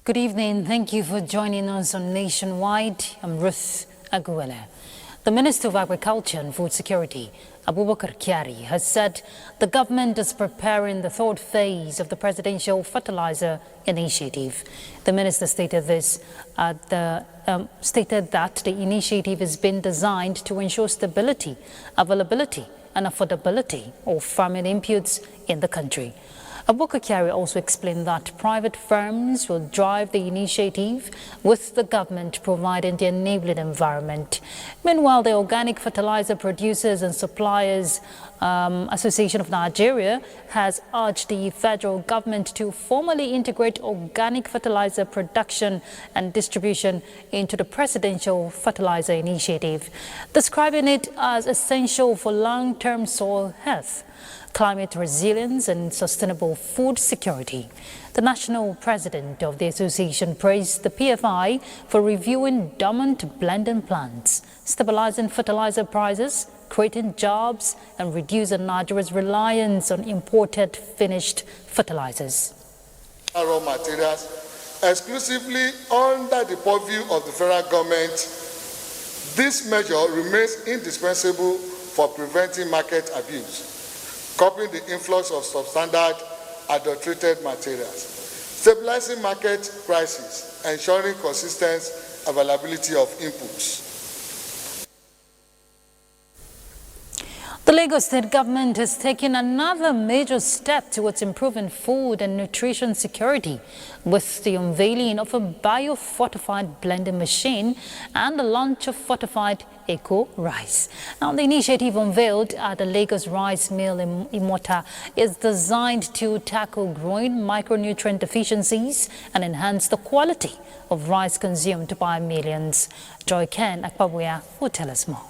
Good evening. Thank you for joining us on Nationwide. I'm Ruth Aguela. The Minister of Agriculture and Food Security, Abubakar Kyari, has said the government is preparing the third phase of the presidential fertilizer initiative. The minister stated that the initiative has been designed to ensure stability, availability and affordability of farming inputs in the country. Abubakar Kyari also explained that private firms will drive the initiative, with the government providing the enabling environment. Meanwhile, the Organic Fertilizer Producers and Suppliers Association of Nigeria has urged the federal government to formally integrate organic fertilizer production and distribution into the presidential fertilizer initiative, describing it as essential for long-term soil health, climate resilience and sustainable food security. The national president of the association praised the PFI for reviewing dormant blending plants, stabilizing fertilizer prices, creating jobs and reducing Nigeria's reliance on imported finished fertilizers. Raw materials exclusively under the purview of the federal government, this measure remains indispensable for preventing market abuse, curbing the influx of substandard adulterated materials, stabilizing market prices, ensuring consistent availability of inputs. The Lagos State government has taken another major step towards improving food and nutrition security with the unveiling of a bio-fortified blending machine and the launch of fortified eco rice. Now, the initiative unveiled at the Lagos Rice Mill in Imota is designed to tackle growing micronutrient deficiencies and enhance the quality of rice consumed by millions. Joy Ken Akpabuya will tell us more.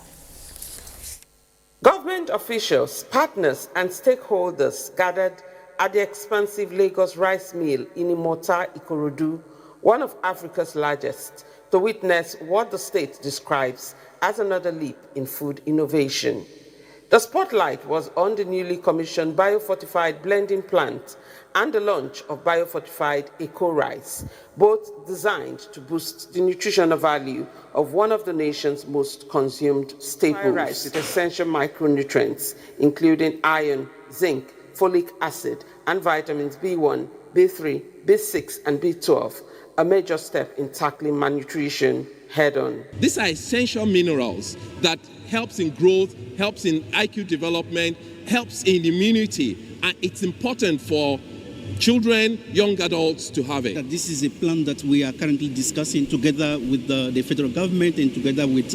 Government officials, partners and stakeholders gathered at the expansive Lagos Rice Mill in Imota, Ikorodu, one of Africa's largest, to witness what the state describes as another leap in food innovation. The spotlight was on the newly commissioned biofortified blending plant and the launch of biofortified eco rice, both designed to boost the nutritional value of one of the nation's most consumed staples. Rice with essential micronutrients, including iron, zinc, folic acid, and vitamins B1, B3, B6, and B12, a major step in tackling malnutrition head-on. These are essential minerals that helps in growth, helps in IQ development, helps in immunity, and it's important for children, young adults to have it. This is a plan that we are currently discussing together with the federal government and together with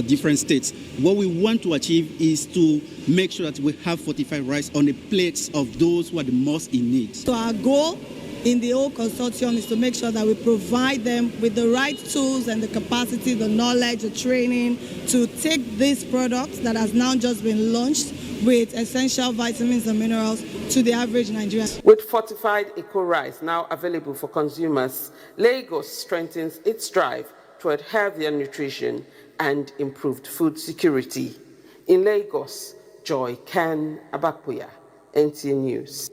different states. What we want to achieve is to make sure that we have fortified rice on the plates of those who are the most in need. So our goal in the whole consortium is to make sure that we provide them with the right tools and the capacity, the knowledge, the training to take these products that has now just been launched with essential vitamins and minerals to the average Nigerian. With fortified eco rice now available for consumers, Lagos strengthens its drive toward healthier nutrition and improved food security. In Lagos, Joy Ken Abapuya, NTA News.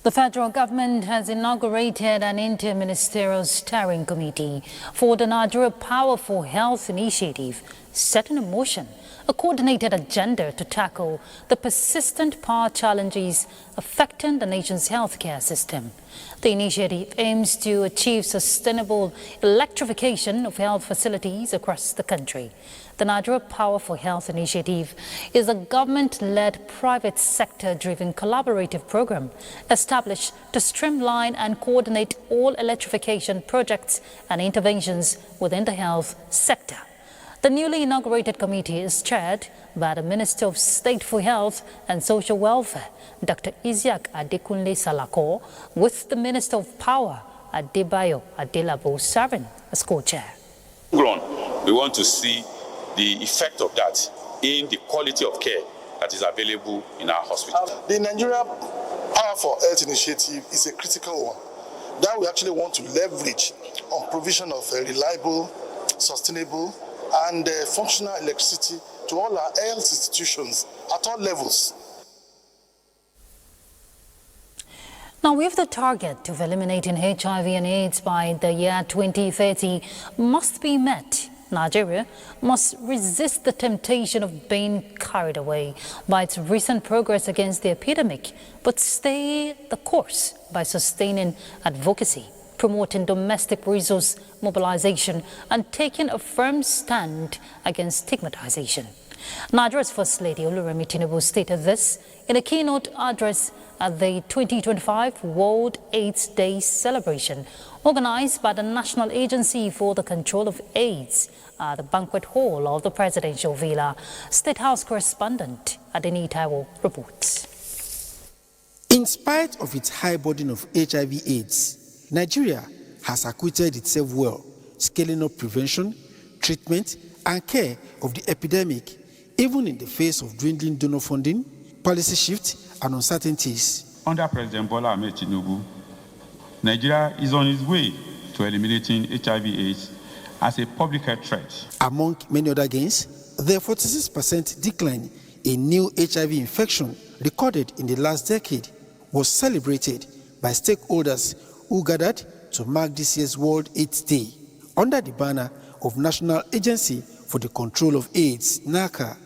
The federal government has inaugurated an inter-ministerial steering committee for the Nigeria Power for Health initiative, setting in motion a coordinated agenda to tackle the persistent power challenges affecting the nation's healthcare system. The initiative aims to achieve sustainable electrification of health facilities across the country. The Nigeria Power for Health initiative is a government-led, private sector-driven collaborative program established to streamline and coordinate all electrification projects and interventions within the health sector. The newly inaugurated committee is chaired by the Minister of State for Health and Social Welfare, Dr. Isiaq Adekunle Salako, with the Minister of Power, Adebayo Adelabo, serving as co-chair. We want to see the effect of that in the quality of care that is available in our hospitals. The Nigeria Power for Health initiative is a critical one that we actually want to leverage on provision of reliable, sustainable, and functional electricity to all our health institutions at all levels. Now, if the target of eliminating HIV and AIDS by the year 2030 must be met, Nigeria must resist the temptation of being carried away by its recent progress against the epidemic, but stay the course by sustaining advocacy, promoting domestic resource mobilization, and taking a firm stand against stigmatization. Nigeria's First Lady Oluremi Tinubu stated this in a keynote address at the 2025 World AIDS Day celebration organized by the National Agency for the Control of AIDS at the banquet hall of the Presidential Villa. State House correspondent Adeni Taiwo reports. In spite of its high burden of HIV/AIDS, Nigeria has acquitted itself well, scaling up prevention, treatment, and care of the epidemic, even in the face of dwindling donor funding, policy shifts, and uncertainties. Under President Bola Ahmed Tinubu, Nigeria is on its way to eliminating HIV/AIDS as a public health threat. Among many other gains, the 46% decline in new HIV infection recorded in the last decade was celebrated by stakeholders who gathered to mark this year's World AIDS Day under the banner of National Agency for the Control of AIDS, NACA.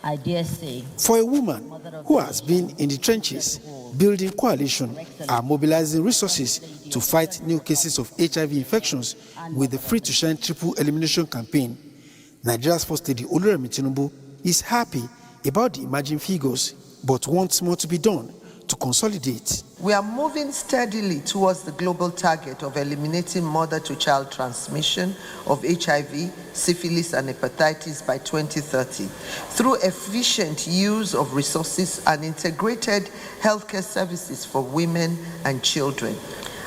I dare say, for a woman who has been in the trenches, building coalition and mobilizing resources to fight new cases of HIV infections with the Free to Shine Triple Elimination campaign, Nigeria's First Lady Oluremi Tinubu is happy about the emerging figures, but wants more to be done to consolidate. We are moving steadily towards the global target of eliminating mother-to-child transmission of HIV, syphilis, and hepatitis by 2030 through efficient use of resources and integrated healthcare services for women and children.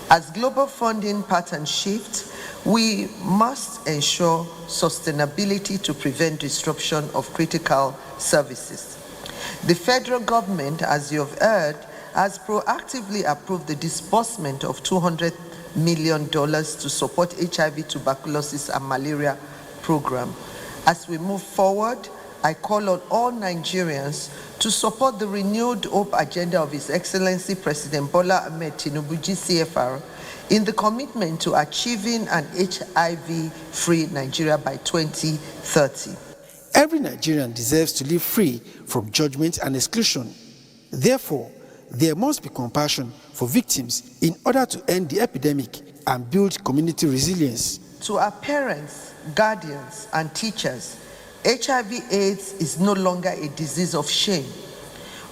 As global funding patterns shift, we must ensure sustainability to prevent disruption of critical services. The federal government, as you have heard, has proactively approved the disbursement of $200 million to support HIV, tuberculosis, and malaria program. As we move forward, I call on all Nigerians to support the renewed hope agenda of His Excellency President Bola Ahmed Tinubu, GCFR, in the commitment to achieving an HIV-free Nigeria by 2030. Every Nigerian deserves to live free from judgment and exclusion. Therefore, there must be compassion for victims in order to end the epidemic and build community resilience. To our parents, guardians, and teachers, HIV/AIDS is no longer a disease of shame,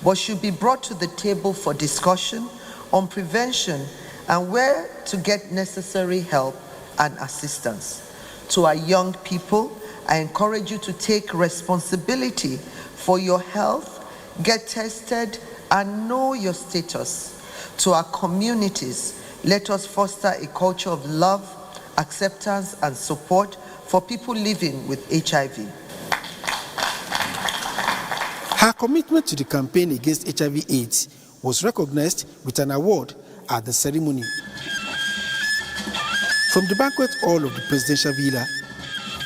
but should be brought to the table for discussion on prevention and where to get necessary help and assistance. To our young people, I encourage you to take responsibility for your health, get tested, and know your status. To our communities, let us foster a culture of love, acceptance, and support for people living with HIV. Her commitment to the campaign against HIV/AIDS was recognized with an award at the ceremony. From the banquet hall of the Presidential Villa,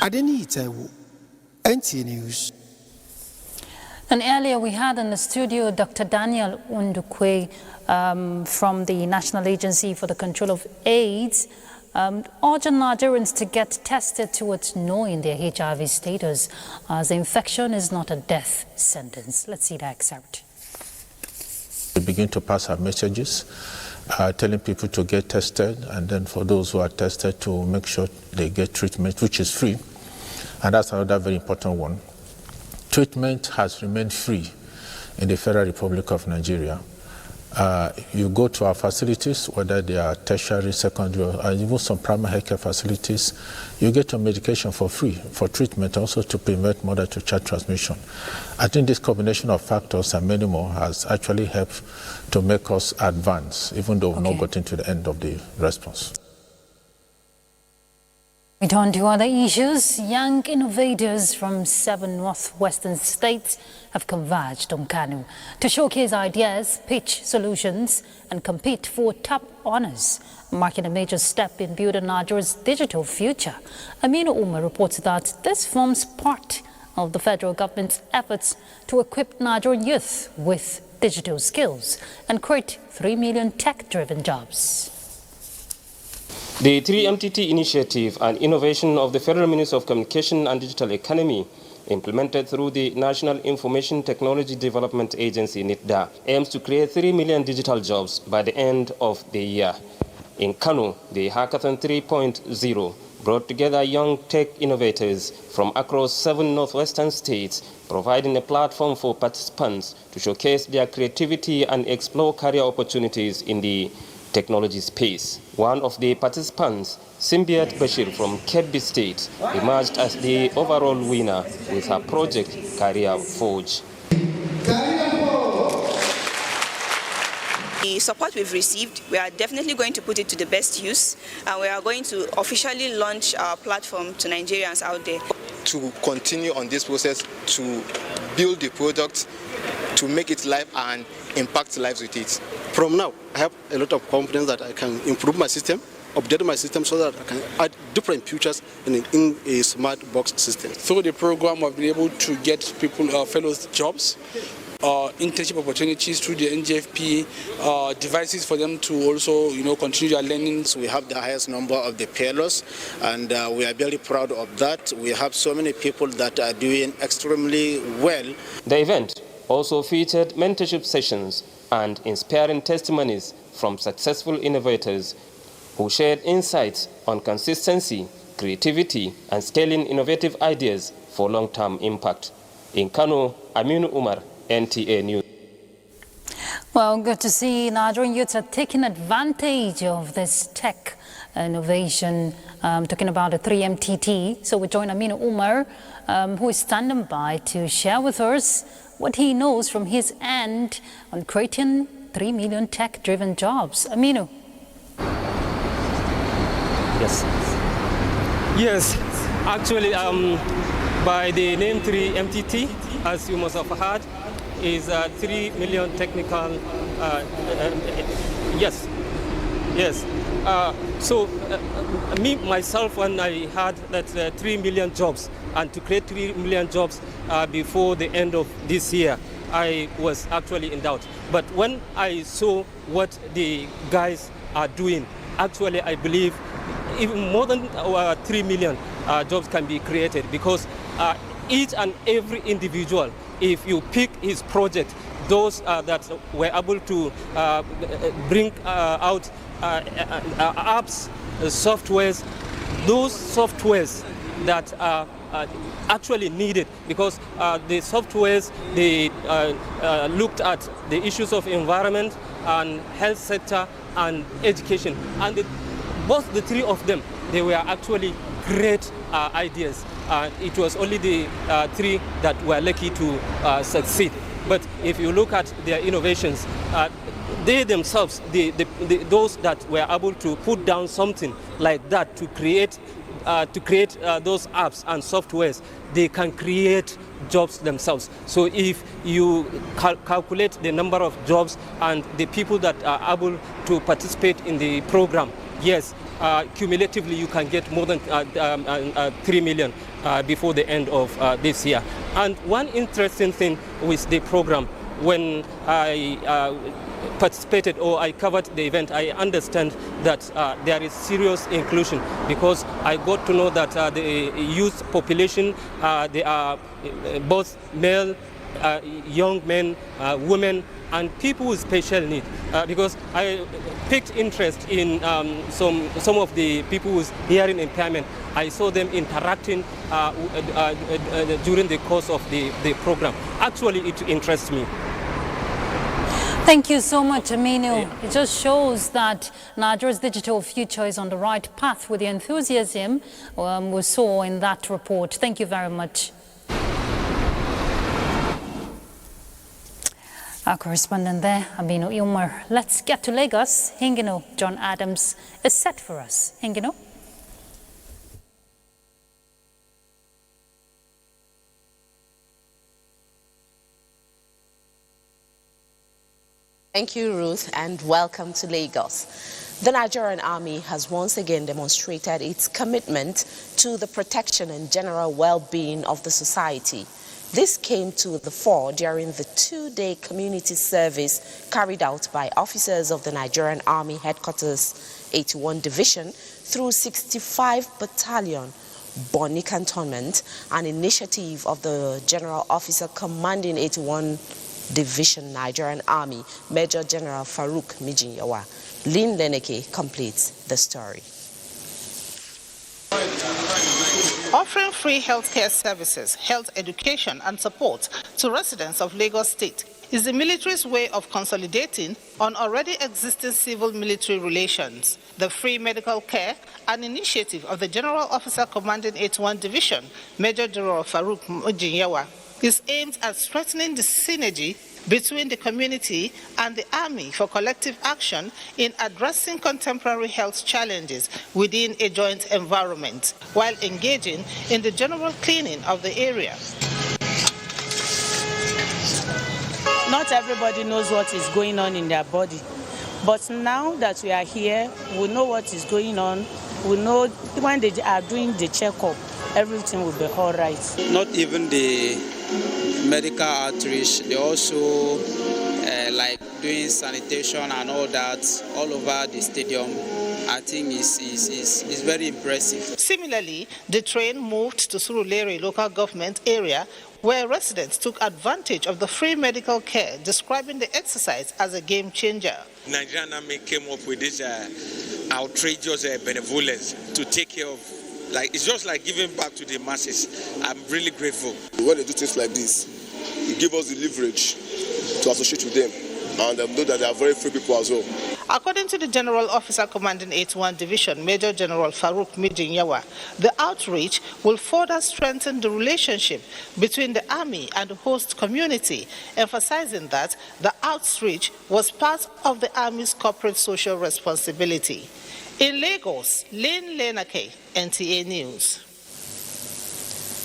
Adeni Taiwo, NTA News. And earlier we had in the studio Dr. Daniel Undukwe from the National Agency for the Control of AIDS, urging Nigerians to get tested towards knowing their HIV status, as the infection is not a death sentence. Let's see that excerpt. We begin to pass our messages, telling people to get tested, and then for those who are tested to make sure they get treatment, which is free. And that's another very important one. Treatment has remained free in the Federal Republic of Nigeria. You go to our facilities, whether they are tertiary, secondary, or even some primary healthcare facilities, you get your medication for free, for treatment, also to prevent mother-to-child transmission. I think this combination of factors and many more has actually helped to make us advance, even though we've not gotten to the end of the response. We turn to other issues. Young innovators from 7 northwestern states have converged on Kanu to showcase ideas, pitch solutions, and compete for top honors, marking a major step in building Nigeria's digital future. Aminu Umar reports that this forms part of the federal government's efforts to equip Nigerian youth with digital skills and create 3 million tech-driven jobs. The 3MTT initiative and innovation of the Federal Ministry of Communication and Digital Economy, implemented through the National Information Technology Development Agency, NITDA, aims to create 3 million digital jobs by the end of the year. In Kano, the Hackathon 3.0 brought together young tech innovators from across 7 northwestern states, providing a platform for participants to showcase their creativity and explore career opportunities in the technology space. One of the participants, Simbiat Bashir from Kebbi State, emerged as the overall winner with her project Career Forge. The support we've received, we are definitely going to put it to the best use, and we are going to officially launch our platform to Nigerians out there. To continue on this process, to build the product, to make it live and impact lives with it. From now, I have a lot of confidence that I can improve my system, update my system so that I can add different features in a smart box system. Through the program, I've been able to get people, fellows jobs, internship opportunities through the NGFP, devices for them to also, continue their learning. So we have the highest number of the fellows, and we are very proud of that. We have so many people that are doing extremely well. The event also featured mentorship sessions and inspiring testimonies from successful innovators who shared insights on consistency, creativity, and scaling innovative ideas for long-term impact. In Kano, Aminu Umar, NTA News. Well, good to see Nigerian youths are taking advantage of this tech innovation, talking about the 3MTT. So we join Aminu Umar, who is standing by to share with us what he knows from his end on creating 3 million tech-driven jobs. Aminu. Yes, actually, by the name 3MTT, as you must have heard, is 3 million technical, yes. So me, myself, when I had that 3 million jobs, and to create 3 million jobs before the end of this year, I was actually in doubt. But when I saw what the guys are doing, actually I believe even more than 3 million jobs can be created, because each and every individual, if you pick his project, those that were able to bring out apps, softwares, those softwares that are actually needed, because the softwares, they looked at the issues of environment and health sector and education, and both the three of them, they were actually great ideas. It was only the three that were lucky to succeed. But if you look at their innovations, they themselves, those that were able to put down something like that to create those apps and softwares, they can create jobs themselves. So if you calculate the number of jobs and the people that are able to participate in the program, yes, cumulatively you can get more than 3 million before the end of this year. And one interesting thing with the program, when I participated or I covered the event, I understand that there is serious inclusion, because I got to know that the youth population, they are both male, young men, women, and people with special need, because I picked interest in some of the people with hearing impairment. I saw them interacting during the course of the program. Actually, it interests me. Thank you so much, Aminu. It just shows that Nigeria's digital future is on the right path with the enthusiasm we saw in that report. Thank you very much. Our correspondent there, Aminu Umar. Let's get to Lagos. Hingino John Adams is set for us. Hingino. Thank you, Ruth, and welcome to Lagos. The Nigerian Army has once again demonstrated its commitment to the protection and general well-being of the society. This came to the fore during the two-day community service carried out by officers of the Nigerian Army Headquarters 81 Division through 65 Battalion, Bonny Cantonment, an initiative of the General Officer Commanding 81 Division Nigerian Army, Major General Farouk Mijinyawa. Lynn Leneke completes the story. Offering free healthcare services, health education and support to residents of Lagos State is the military's way of consolidating on already existing civil-military relations. The free medical care, an initiative of the General Officer Commanding 81 Division, Major General Farouk Mijinyawa, is aimed at strengthening the synergy between the community and the army for collective action in addressing contemporary health challenges within a joint environment, while engaging in the general cleaning of the area. Not everybody knows what is going on in their body, but now that we are here, we know what is going on. We know when they are doing the checkup, everything will be all right. Not even the medical outreach, they also like doing sanitation and all that all over the stadium. I think is very impressive. Similarly, the train moved to Surulere local government area where residents took advantage of the free medical care, describing the exercise as a game changer. Nigerian Army came up with this outrageous benevolence to take care of, like, it's just like giving back to the masses. I'm really grateful. When they do things like this, it gives us the leverage to associate with them and know that they are very free people as well. According to the General Officer Commanding 81 Division, Major General Farouk Mijinyawa, the outreach will further strengthen the relationship between the Army and the host community, emphasizing that the outreach was part of the Army's corporate social responsibility. In Lagos, Lynn Leneke, NTA News.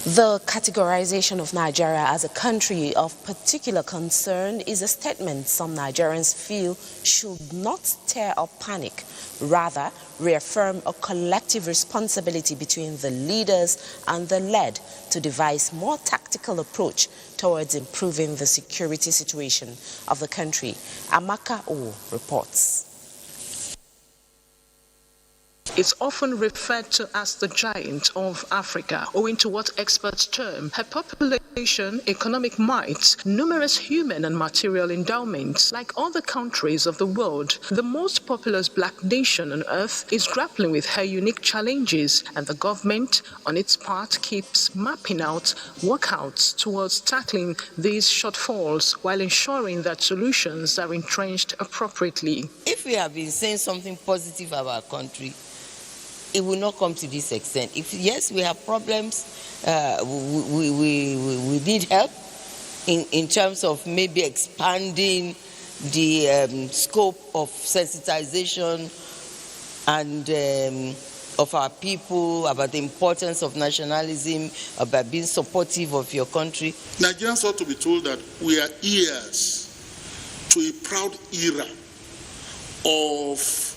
The categorization of Nigeria as a country of particular concern is a statement some Nigerians feel should not stir up panic, rather reaffirm a collective responsibility between the leaders and the led to devise more tactical approach towards improving the security situation of the country. Amaka O reports. It's often referred to as the giant of Africa, owing to what experts term her population, economic might, numerous human and material endowments. Like other countries of the world, the most populous black nation on earth is grappling with her unique challenges, and the government, on its part, keeps mapping out workouts towards tackling these shortfalls while ensuring that solutions are entrenched appropriately. If we have been saying something positive about our country, it will not come to this extent. If yes, we have problems, we need help in terms of maybe expanding the scope of sensitization and of our people about the importance of nationalism, about being supportive of your country. Nigerians ought to be told that we are heirs to a proud era of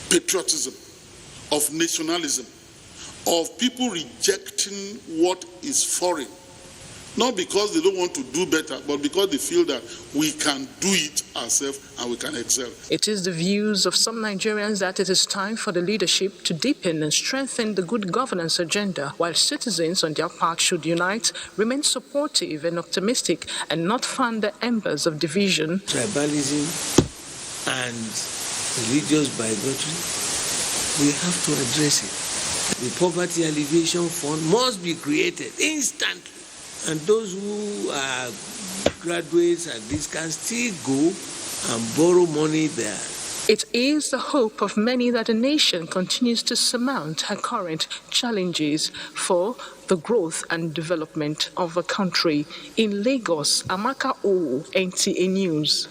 patriotism, of nationalism, of people rejecting what is foreign, not because they don't want to do better, but because they feel that we can do it ourselves and we can excel. It is the views of some Nigerians that it is time for the leadership to deepen and strengthen the good governance agenda, while citizens on their part should unite, remain supportive and optimistic, and not fan the embers of division. Tribalism and religious bigotry, we have to address it. The poverty alleviation fund must be created instantly. And those who are graduates and this can still go and borrow money there. It is the hope of many that the nation continues to surmount her current challenges for the growth and development of the country. In Lagos, Amaka O, NTA News.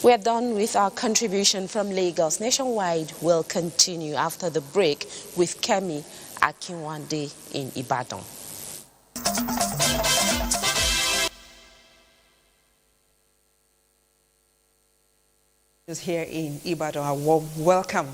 We are done with our contribution from Lagos. Nationwide will continue after the break with Kemi Akinwande in Ibadan. Here in Ibadan, a warm welcome.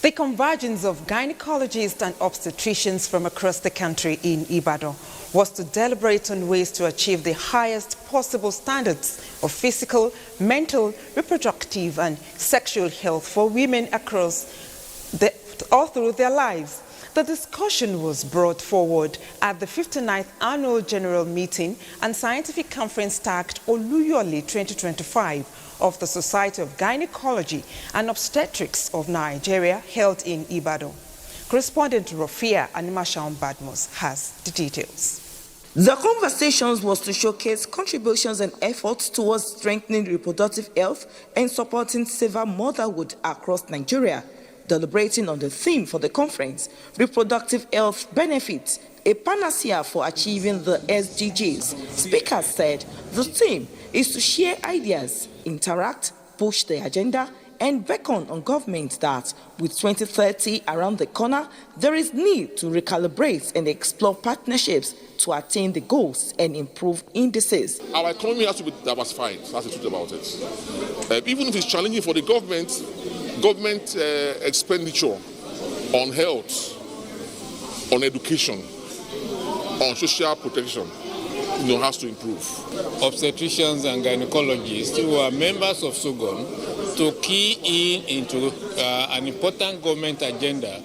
The convergence of gynecologists and obstetricians from across the country in Ibadan was to deliberate on ways to achieve the highest possible standards of physical, mental, reproductive and sexual health for women all through their lives. The discussion was brought forward at the 59th Annual General Meeting and Scientific Conference tagged Oluyole 2025 of the Society of Gynecology and Obstetrics of Nigeria held in Ibadan. Correspondent Rofia Animashaun Badmos has the details. The conversations was to showcase contributions and efforts towards strengthening reproductive health and supporting safer motherhood across Nigeria. Deliberating on the theme for the conference, reproductive health benefits, a panacea for achieving the SDGs. Speakers said the theme is to share ideas, interact, push the agenda, and beckon on government that, with 2030 around the corner, there is need to recalibrate and explore partnerships to attain the goals and improve indices. Our economy has to be diversified, that's the truth about it. Even if it's challenging for the government expenditure on health, on education, on social protection, has to improve. Obstetricians and gynecologists who are members of SOGON to key into an important government agenda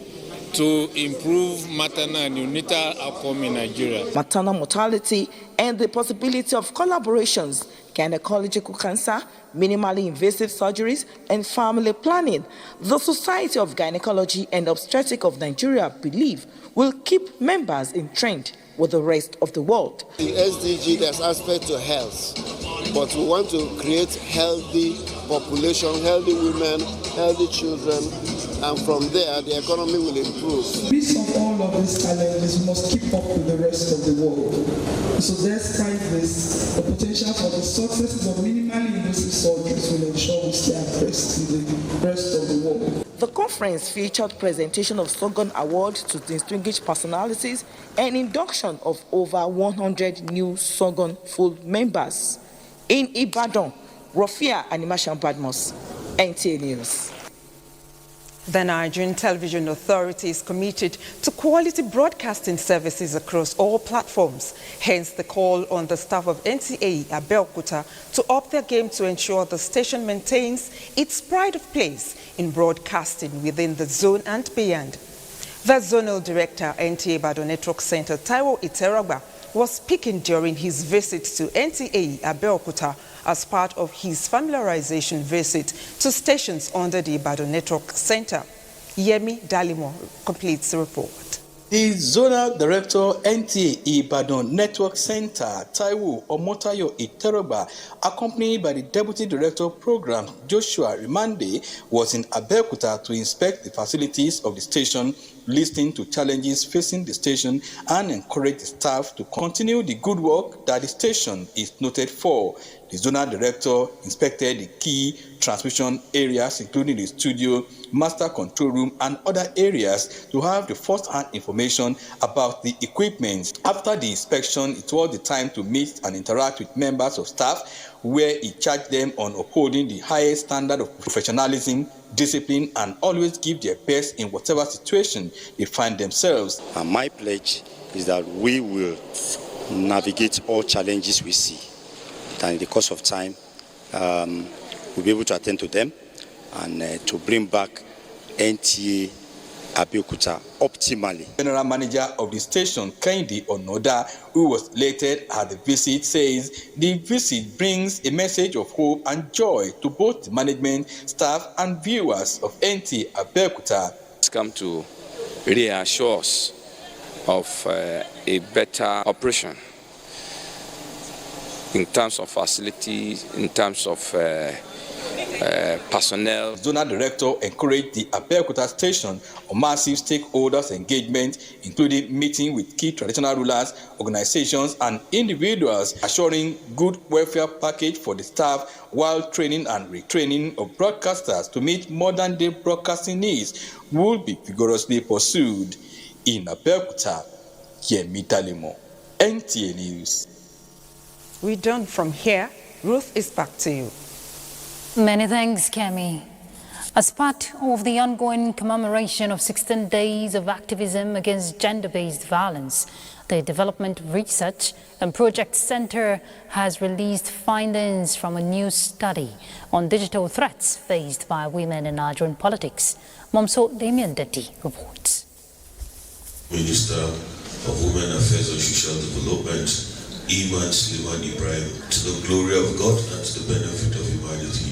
to improve maternal and neonatal outcome in Nigeria. Maternal mortality and the possibility of collaborations, gynecological cancer, minimally invasive surgeries, and family planning. The Society of Gynecology and Obstetrics of Nigeria believe will keep members in trend with the rest of the world. The SDG, there's aspect to health, but we want to create healthy population, healthy women, healthy children, and from there the economy will improve. In the midst of all of these challenges, we must keep up with the rest of the world. So despite this, the potential for the successes of minimally invasive surgeries will ensure we stay abreast with the rest of the world. The conference featured presentation of SOGON Award to distinguished personalities and induction of over 100 new SOGON full members. In Ibadan, Rofia Animashaun Badmos, NTA News. The Nigerian Television Authority is committed to quality broadcasting services across all platforms. Hence, the call on the staff of NTA Abuja to up their game to ensure the station maintains its pride of place in broadcasting within the zone and beyond. The Zonal Director, NTA Ibadan Network Center, Taiwo Iteragba, was speaking during his visit to NTA Abuja as part of his familiarization visit to stations under the Ibadan Network Center. Yemi Dalimo completes the report. The Zonal Director, NTA Ibadan Network Center, Taiwo Omotayo Iterogba, accompanied by the Deputy Director of Program, Joshua Rimande, was in Abeokuta to inspect the facilities of the station, listening to challenges facing the station, and encourage the staff to continue the good work that the station is noted for. The Zonal Director inspected the key transmission areas, including the studio, master control room, and other areas to have the first-hand information about the equipment. After the inspection, it was the time to meet and interact with members of staff, where he charged them on upholding the highest standard of professionalism, discipline, and always give their best in whatever situation they find themselves. And my pledge is that we will navigate all challenges we see. And in the course of time, we'll be able to attend to them and to bring back NTA Abeokuta optimally. General Manager of the station, Kehinde Onoda, who was elated at the visit, says the visit brings a message of hope and joy to both the management, staff, and viewers of NTA Abeokuta. It's come to reassure us of a better operation in terms of facilities, in terms of personnel. Zonal Director encouraged the Abeokuta station on massive stakeholders engagement, including meeting with key traditional rulers, organizations, and individuals, assuring good welfare package for the staff while training and retraining of broadcasters to meet modern-day broadcasting needs will be vigorously pursued. In Abeokuta, Yemi Dalimo, NTA News. We're done from here. Ruth is back to you. Many thanks, Kemi. As part of the ongoing commemoration of 16 days of activism against gender-based violence, the Development Research and Project Center has released findings from a new study on digital threats faced by women in Nigerian politics. Momso Damian Detti reports. Minister of Women Affairs and Social Development, Iman Sliman Ibrahim, to the glory of God and to the benefit of humanity.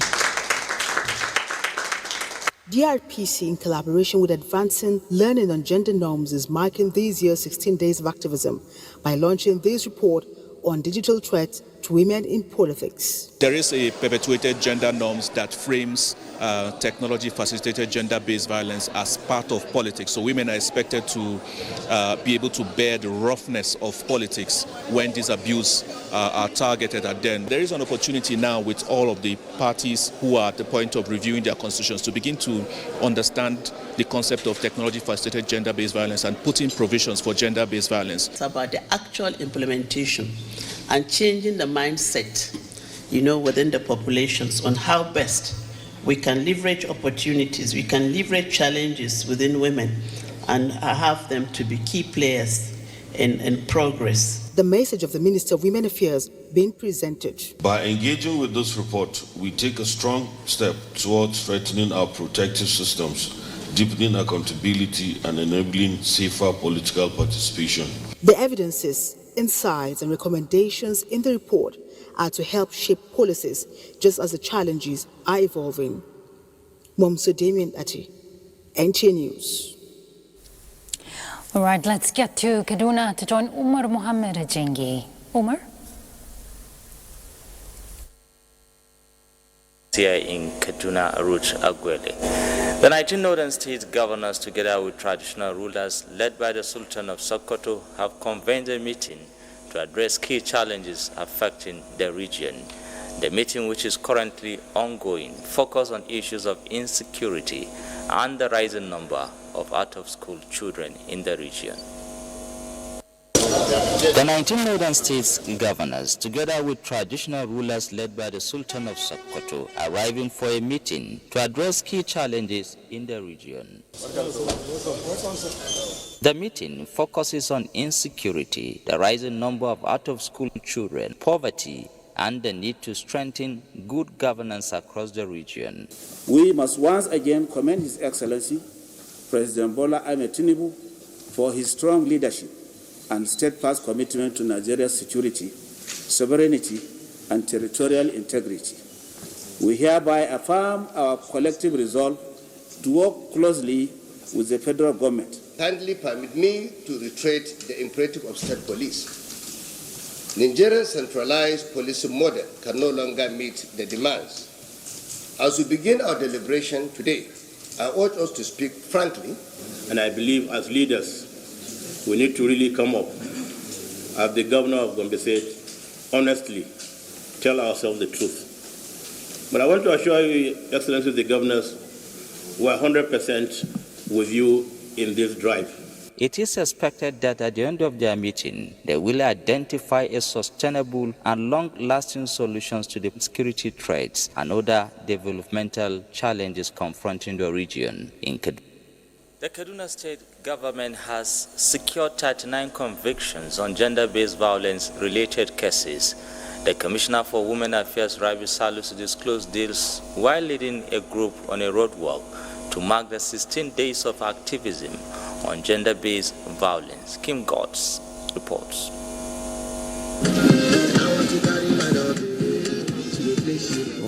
DRPC, in collaboration with Advancing Learning on Gender Norms, is marking this year's 16 days of activism by launching this report on digital threats to women in politics. There is a perpetuated gender norms that frames technology-facilitated gender-based violence as part of politics. So women are expected to be able to bear the roughness of politics when these abuses are targeted at them. There is an opportunity now with all of the parties who are at the point of reviewing their constitutions to begin to understand the concept of technology-facilitated gender-based violence and put in provisions for gender-based violence. It's about the actual implementation and changing the mindset, within the populations on how best we can leverage opportunities, we can leverage challenges within women and have them to be key players in progress. The message of the Minister of Women Affairs being presented. By engaging with this report, we take a strong step towards strengthening our protective systems, deepening accountability and enabling safer political participation. The evidences, insights and recommendations in the report are to help shape policies just as the challenges are evolving. Momso Damian Ati, NTA News. All right, let's get to Kaduna to join Umar Mohammed Ajengi. Umar? Here in Kaduna, Ruth Agwele. The 19 northern state governors, together with traditional rulers led by the Sultan of Sokoto, have convened a meeting to address key challenges affecting the region. The meeting, which is currently ongoing, focuses on issues of insecurity and the rising number of out-of-school children in the region. The 19 northern states governors, together with traditional rulers led by the Sultan of Sokoto, arriving for a meeting to address key challenges in the region. The meeting focuses on insecurity, the rising number of out-of-school children, poverty, and the need to strengthen good governance across the region. We must once again commend His Excellency, President Bola Ahmed Tinubu, for his strong leadership and steadfast commitment to Nigeria's security, sovereignty, and territorial integrity. We hereby affirm our collective resolve to work closely with the federal government. Kindly permit me to reiterate the imperative of state police. Nigeria's centralized policing model can no longer meet the demands. As we begin our deliberation today, I urge us to speak frankly. And I believe as leaders, we need to really come up, as the governor of Gombe said, honestly, tell ourselves the truth. But I want to assure you, Excellency, the governors, we are 100% with you in this drive. It is expected that at the end of their meeting, they will identify a sustainable and long-lasting solutions to the security threats and other developmental challenges confronting the region. The Kaduna State government has secured 39 convictions on gender-based violence-related cases. The Commissioner for Women Affairs, Rabi Salus, disclosed this while leading a group on a roadwalk to mark the 16 days of activism on gender-based violence. Kim Godds reports.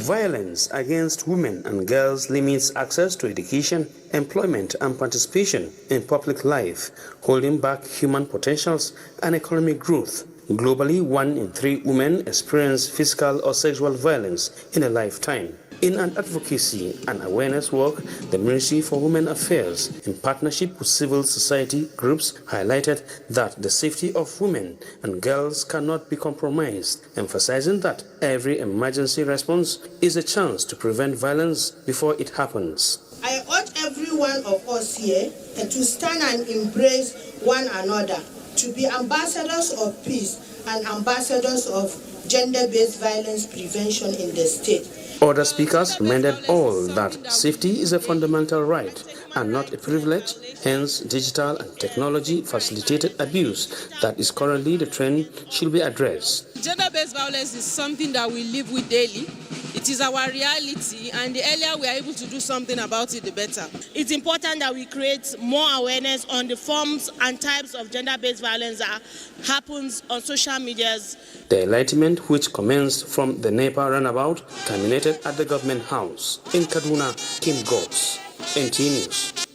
Violence against women and girls limits access to education, employment, and participation in public life, holding back human potentials and economic growth. Globally, 1 in 3 women experience physical or sexual violence in a lifetime. In an advocacy and awareness work, the Ministry for Women Affairs, in partnership with civil society groups, highlighted that the safety of women and girls cannot be compromised, emphasizing that every emergency response is a chance to prevent violence before it happens. I urge every one of us here to stand and embrace one another, to be ambassadors of peace and ambassadors of gender-based violence prevention in the state. Other speakers reminded all that safety is a fundamental right and not a privilege, hence digital and technology-facilitated abuse that is currently the trend should be addressed. Gender-based violence is something that we live with daily. It is our reality, and the earlier we are able to do something about it, the better. It's important that we create more awareness on the forms and types of gender-based violence that happens on social medias. The enlightenment, which commenced from the NEPA runabout, terminated at the government house in Kaduna, Kim Gods, NTA News.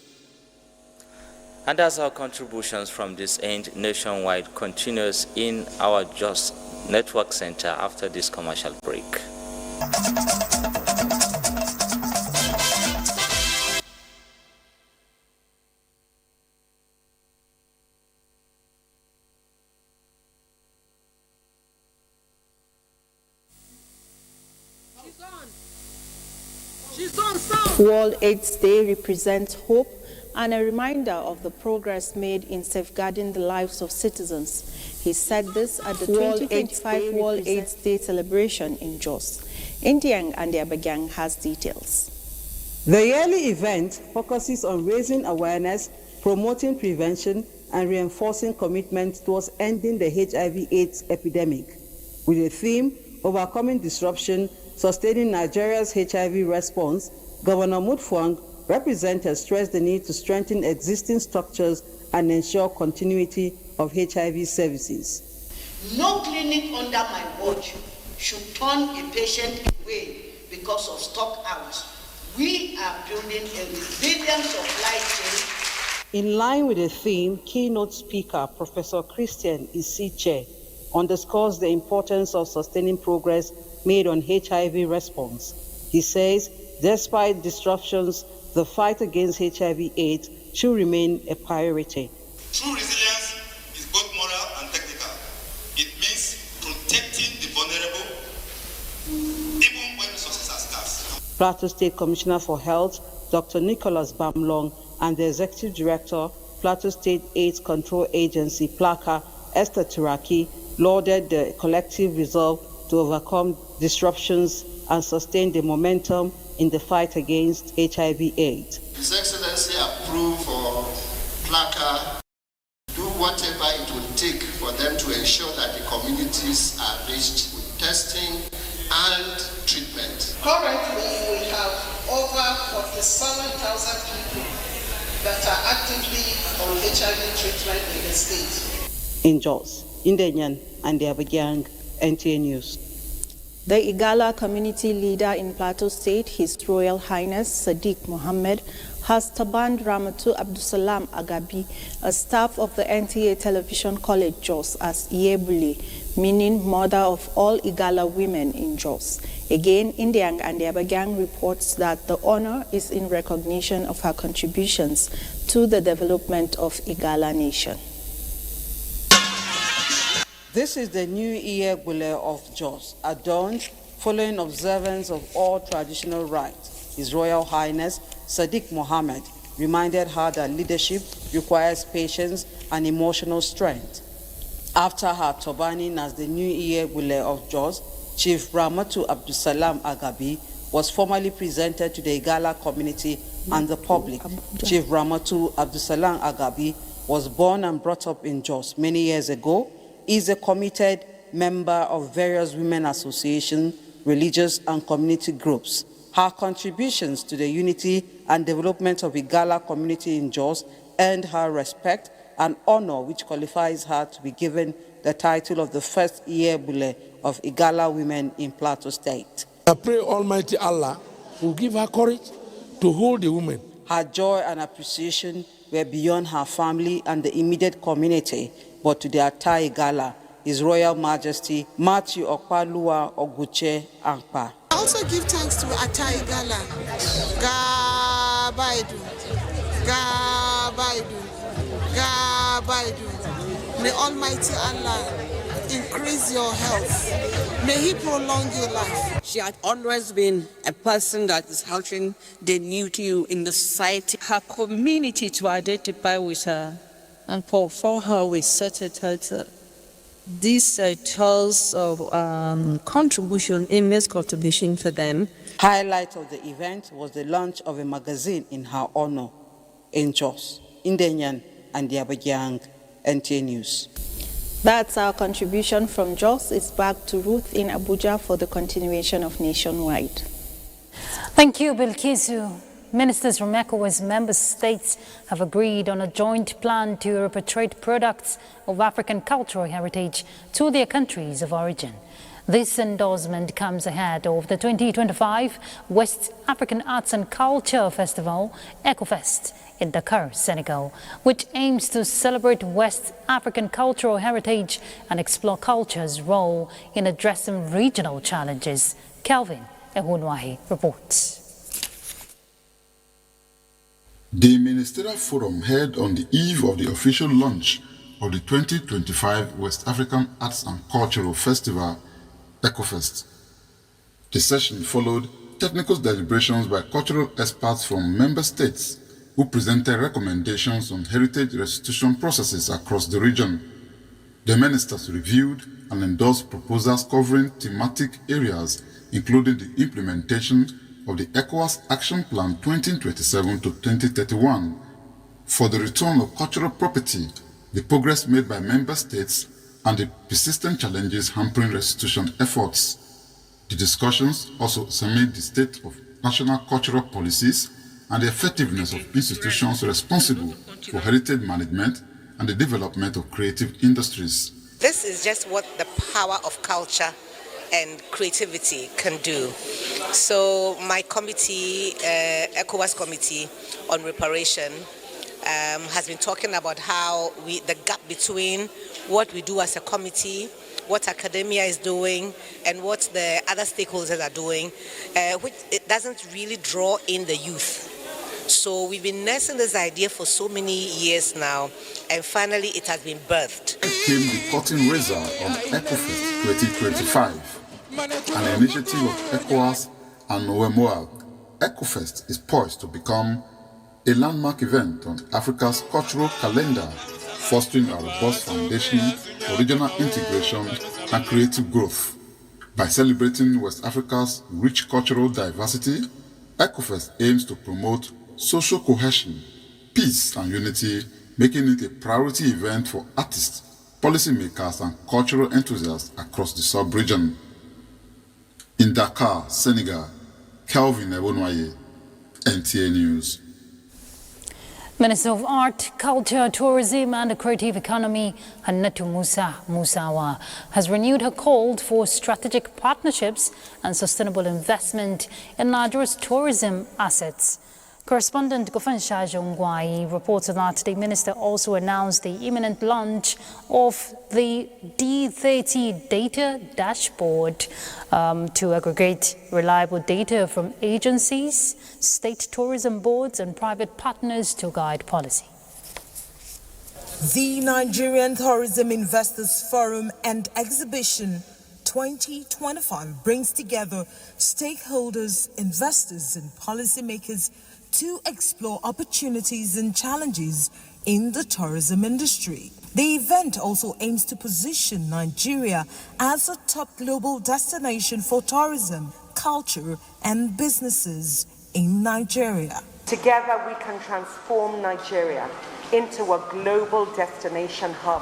And as our contributions from this end nationwide continues in our Just Network Center after this commercial break. World AIDS Day represents hope and a reminder of the progress made in safeguarding the lives of citizens. He said this at the 2025 World AIDS Day celebration in Jos. NTA and Abuja has details. The yearly event focuses on raising awareness, promoting prevention, and reinforcing commitment towards ending the HIV/AIDS epidemic, with the theme Overcoming Disruption, Sustaining Nigeria's HIV Response. Governor Mutfwang representatives stressed the need to strengthen existing structures and ensure continuity of HIV services. No clinic under my watch should turn a patient away because of stock out. We are building a resilient supply chain. In line with the theme, keynote speaker Professor Christian Isiche underscores the importance of sustaining progress made on HIV response. He says, despite disruptions, the fight against HIV/AIDS should remain a priority. True resilience is both moral and technical. It means protecting the vulnerable, even when resources are scarce. Plateau State Commissioner for Health, Dr. Nicholas Bamlong, and the Executive Director, Plateau State AIDS Control Agency, PLACA, Esther Turaki, lauded the collective resolve to overcome disruptions and sustain the momentum in the fight against HIV/AIDS. His Excellency approved for PLACA to do whatever it will take for them to ensure that the communities are reached with testing and treatment. Currently, we have over 47,000 people that are actively on HIV treatment in the state. In Jos, Indenyan and the Abuja, NTA News. The Igala community leader in Plateau State, His Royal Highness Sadiq Mohammed, has tabbed Ramatu Abdusalam Agabi, a staff of the NTA Television College Jos, as Yebuli, meaning mother of all Igala women in Jos. Again, Indiang and Abuja reports that the honor is in recognition of her contributions to the development of Igala nation. This is the New Year Gule of Jos, adorned following observance of all traditional rites. His Royal Highness Sadiq Mohammed reminded her that leadership requires patience and emotional strength. After her turbaning as the New Year Gule of Jos, Chief Ramatu Abdusalam Agabi was formally presented to the Igala community and the public. Chief Ramatu Abdusalam Agabi was born and brought up in Jos many years ago. Is a committed member of various women associations, religious and community groups. Her contributions to the unity and development of Igala community in Jos earned her respect and honor, which qualifies her to be given the title of the first Yebule of Igala women in Plateau State. I pray Almighty Allah will give her courage to hold the women. Her joy and appreciation were beyond her family and the immediate community, but to the entire Igala, His Royal Majesty Matthew Okpalua Oguche Ankpa. I also give thanks to Atai Igala. Gabaidu, Gabaidu, Gabaidu. May Almighty Allah increase your health. May He prolong your life. She had always been a person that is helping the new to you in the society. Her community to identify with her, and for her we set it her to this tours of contribution, immense contribution for them. Highlight of the event was the launch of a magazine in her honor in Jos, Indenyan, and the Abuja NTA News. That's our contribution from Jos. It's back to Ruth in Abuja for the continuation of Nationwide. Thank you, Bilkisu. Ministers from ECOWAS member states have agreed on a joint plan to repatriate products of African cultural heritage to their countries of origin. This endorsement comes ahead of the 2025 West African Arts and Culture Festival, ECOFest, in Dakar, Senegal, which aims to celebrate West African cultural heritage and explore culture's role in addressing regional challenges. Kelvin Ehunwahi reports. The Ministerial Forum held on the eve of the official launch of the 2025 West African Arts and Cultural Festival, ECOFest. The session followed technical deliberations by cultural experts from member states who presented recommendations on heritage restitution processes across the region. The ministers reviewed and endorsed proposals covering thematic areas, including the implementation of the ECOWAS Action Plan 2027 to 2031 for the return of cultural property, the progress made by member states, and the persistent challenges hampering restitution efforts. The discussions also examined the state of national cultural policies and the effectiveness of institutions responsible for heritage management and the development of creative industries. This is just what the power of culture and creativity can do. So my committee, ECOWAS Committee on Reparation, has been talking about how the gap between what we do as a committee, what academia is doing, and what the other stakeholders are doing, which it doesn't really draw in the youth. So we've been nursing this idea for so many years now, and finally it has been birthed. It came the curtain raiser on ECOFest 2025, an initiative of ECOWAS and OMOAG. ECOFest is poised to become a landmark event on Africa's cultural calendar, fostering a robust foundation for regional integration and creative growth. By celebrating West Africa's rich cultural diversity, ECOFest aims to promote social cohesion, peace and unity, making it a priority event for artists, policymakers and cultural enthusiasts across the sub-region. In Dakar, Senegal, Kelvin Ehunwahi, NTA News. Minister of Art, Culture, Tourism and the Creative Economy, Hannatu Musawa, has renewed her call for strategic partnerships and sustainable investment in Nigeria's tourism assets. Correspondent Gofansha Jongwai reports that the minister also announced the imminent launch of the D30 data dashboard to aggregate reliable data from agencies, state tourism boards and private partners to guide policy. The Nigerian Tourism Investors Forum and Exhibition 2025 brings together stakeholders, investors and policymakers to explore opportunities and challenges in the tourism industry. The event also aims to position Nigeria as a top global destination for tourism, culture, and businesses in Nigeria. Together we can transform Nigeria into a global destination hub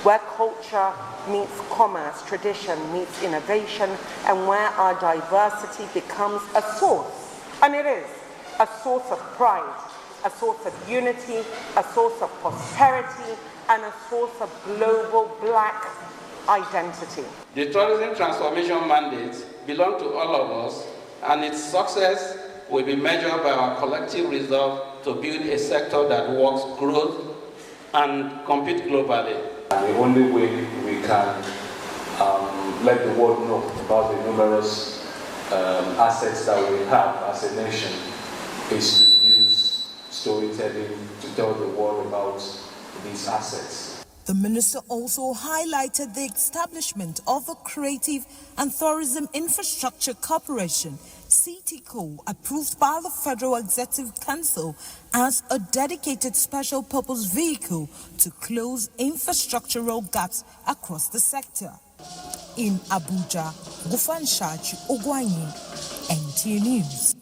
where culture meets commerce, tradition meets innovation, and where our diversity becomes a source, and it is, a source of pride, a source of unity, a source of prosperity, and a source of global black identity. The tourism transformation mandate belongs to all of us, and its success will be measured by our collective resolve to build a sector that works growth and compete globally. And the only way we can let the world know about the numerous assets that we have as a nation is to use storytelling to tell the world about these assets. The minister also highlighted the establishment of a creative and tourism infrastructure corporation CTCO, approved by the Federal Executive Council as a dedicated special purpose vehicle to close infrastructural gaps across the sector. In Abuja, Gufanshachi Ogwanyi, NTA News.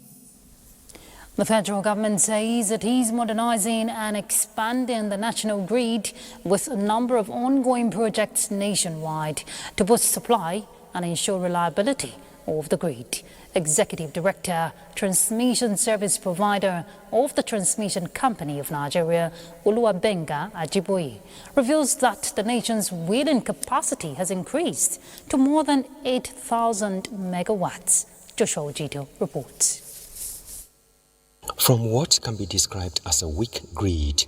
The federal government says it is modernizing and expanding the national grid with a number of ongoing projects nationwide to boost supply and ensure reliability of the grid. Executive Director, Transmission Service Provider of the Transmission Company of Nigeria, Oluwabenga Ajiboye, reveals that the nation's wheeling capacity has increased to more than 8,000 megawatts. Joshua Ojito reports. From what can be described as a weak grid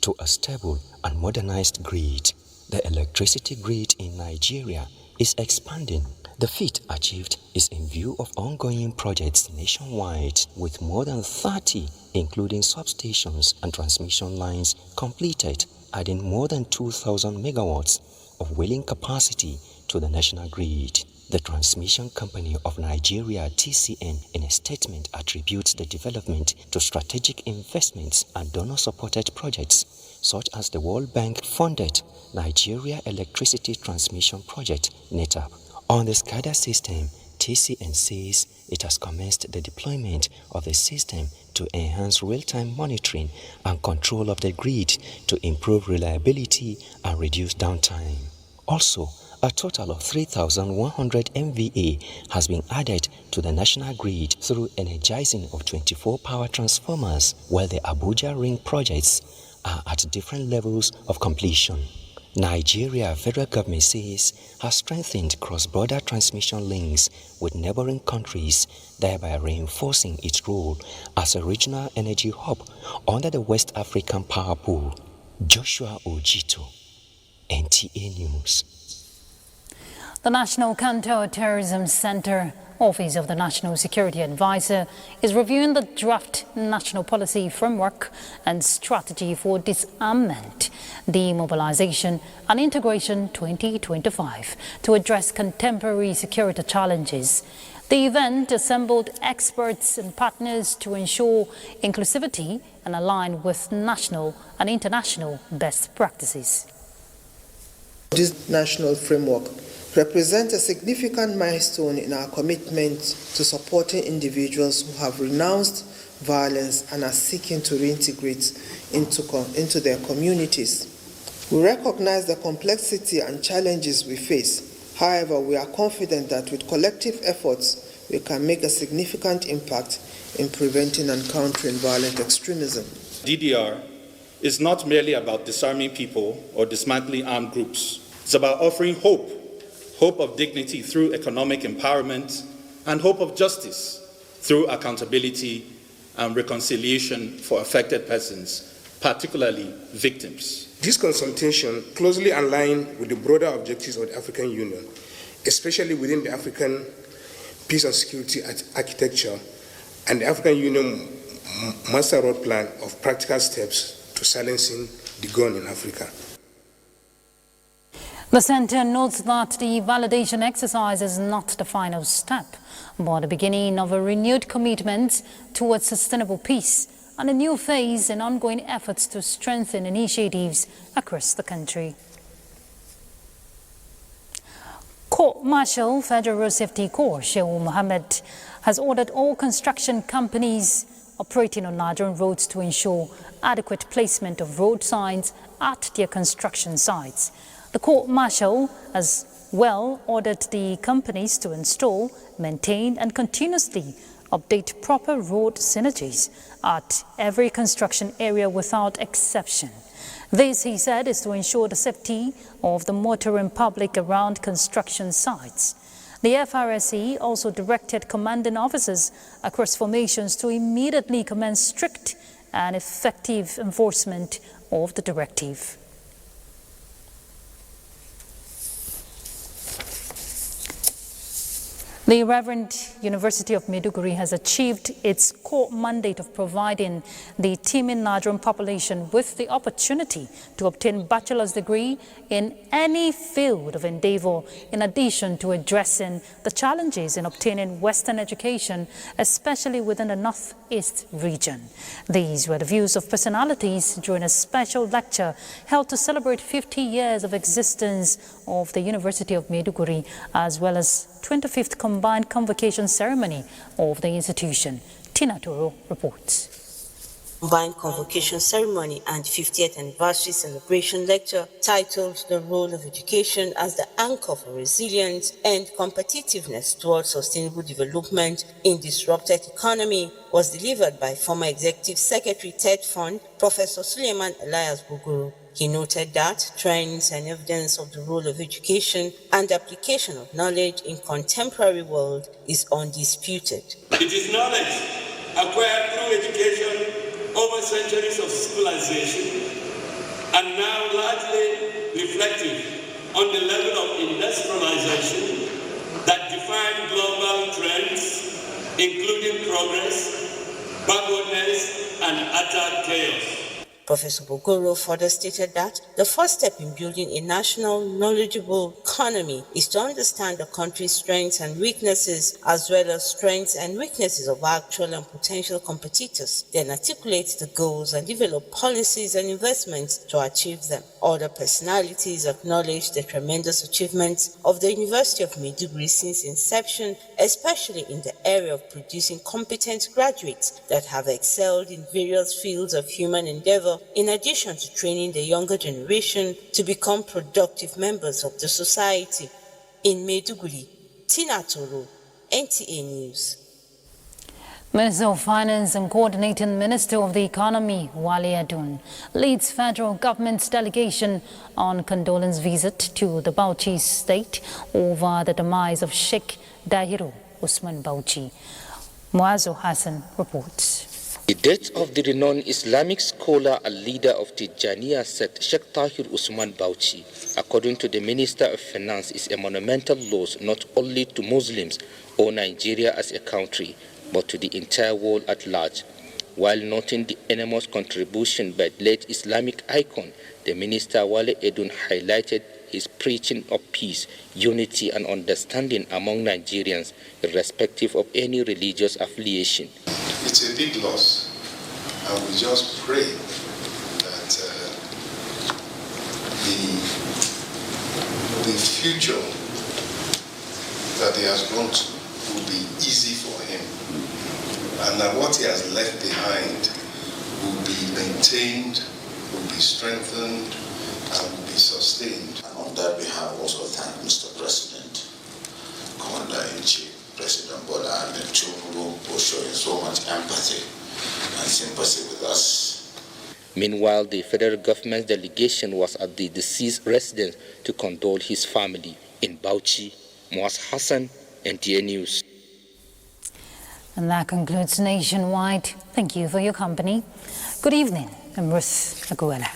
to a stable and modernized grid, the electricity grid in Nigeria is expanding. The feat achieved is in view of ongoing projects nationwide, with more than 30, including substations and transmission lines, completed, adding more than 2,000 megawatts of wheeling capacity to the national grid. The Transmission Company of Nigeria, TCN, in a statement attributes the development to strategic investments and donor-supported projects, such as the World Bank-funded Nigeria Electricity Transmission Project, NETAP. On the SCADA system, TCN says it has commenced the deployment of the system to enhance real-time monitoring and control of the grid to improve reliability and reduce downtime. Also, a total of 3,100 MVA has been added to the national grid through energizing of 24 power transformers, while the Abuja ring projects are at different levels of completion. Nigeria federal government says has strengthened cross-border transmission links with neighboring countries, thereby reinforcing its role as a regional energy hub under the West African Power Pool. Joshua Ojito, NTA News. The National Counter-Terrorism Center Office of the National Security Advisor is reviewing the draft National Policy Framework and Strategy for Disarmament, Demobilization and Integration 2025 to address contemporary security challenges. The event assembled experts and partners to ensure inclusivity and align with national and international best practices. This national framework represents a significant milestone in our commitment to supporting individuals who have renounced violence and are seeking to reintegrate into their communities. We recognize the complexity and challenges we face. However, we are confident that with collective efforts, we can make a significant impact in preventing and countering violent extremism. DDR is not merely about disarming people or dismantling armed groups. It's about offering hope of dignity through economic empowerment, and hope of justice through accountability and reconciliation for affected persons, particularly victims. This consultation closely aligns with the broader objectives of the African Union, especially within the African Peace and Security Architecture and the African Union Master Road Plan of practical steps to silencing the gun in Africa. The Centre notes that the validation exercise is not the final step, but the beginning of a renewed commitment towards sustainable peace and a new phase in ongoing efforts to strengthen initiatives across the country. Court Marshal Federal Road Safety Corps Shehu Mohammed has ordered all construction companies operating on Nigerian roads to ensure adequate placement of road signs at their construction sites. The Court Marshal has well ordered the companies to install, maintain and continuously update proper road synergies at every construction area without exception. This, he said, is to ensure the safety of the motoring public around construction sites. The FRSC also directed commanding officers across formations to immediately commence strict and effective enforcement of the directive. The Reverend University of Maiduguri has achieved its core mandate of providing the teeming Nigerian population with the opportunity to obtain bachelor's degree in any field of endeavor, in addition to addressing the challenges in obtaining Western education, especially within the Northeast region. These were the views of personalities during a special lecture held to celebrate 50 years of existence of the University of Maiduguri, as well as 25th combined convocation ceremony of the institution. Tina Toro reports. Combined convocation ceremony and 50th anniversary celebration lecture titled The Role of Education as the Anchor for Resilience and Competitiveness Towards Sustainable Development in Disrupted Economy was delivered by former Executive Secretary TED Fund, Professor Suleiman Elias Buguru. He noted that trends and evidence of the role of education and application of knowledge in contemporary world is undisputed. It is knowledge acquired through education over centuries of civilization and now largely reflective on the level of industrialization that define global trends, including progress, backwardness, and utter chaos. Professor Buguru further stated that the first step in building a national knowledgeable economy is to understand the country's strengths and weaknesses, as well as strengths and weaknesses of actual and potential competitors, then articulate the goals and develop policies and investments to achieve them. Other personalities acknowledged the tremendous achievements of the University of Maiduguri since inception, especially in the area of producing competent graduates that have excelled in various fields of human endeavor, in addition to training the younger generation to become productive members of the society. In Maiduguri, Tina Toro, NTA News. Minister of Finance and Coordinating Minister of the Economy, Wale Adun, leads federal government's delegation on condolence visit to the Bauchi state over the demise of Sheikh Dahiru Usman Bauchi. Muazu Hassan reports. The death of the renowned Islamic scholar and leader of Tijaniya sect, Sheikh Tahir Usman Bauchi, according to the Minister of Finance, is a monumental loss not only to Muslims or Nigeria as a country, but to the entire world at large. While noting the enormous contribution by the late Islamic icon, the Minister Wale Edun highlighted his preaching of peace, unity and understanding among Nigerians, irrespective of any religious affiliation. It's a big loss, and we just pray that the future that he has gone to will be easy for him, and that what he has left behind will be maintained, will be strengthened, and will be sustained. And on that behalf, also thank Mr. President, Commander-in-Chief, President Bola Ahmed Tinubu, for showing so much empathy and sympathy with us. Meanwhile, the federal government's delegation was at the deceased residence to condole his family in Bauchi. Muaz Hassan, NTA News. And that concludes Nationwide. Thank you for your company. Good evening. I'm Ruth Aguela.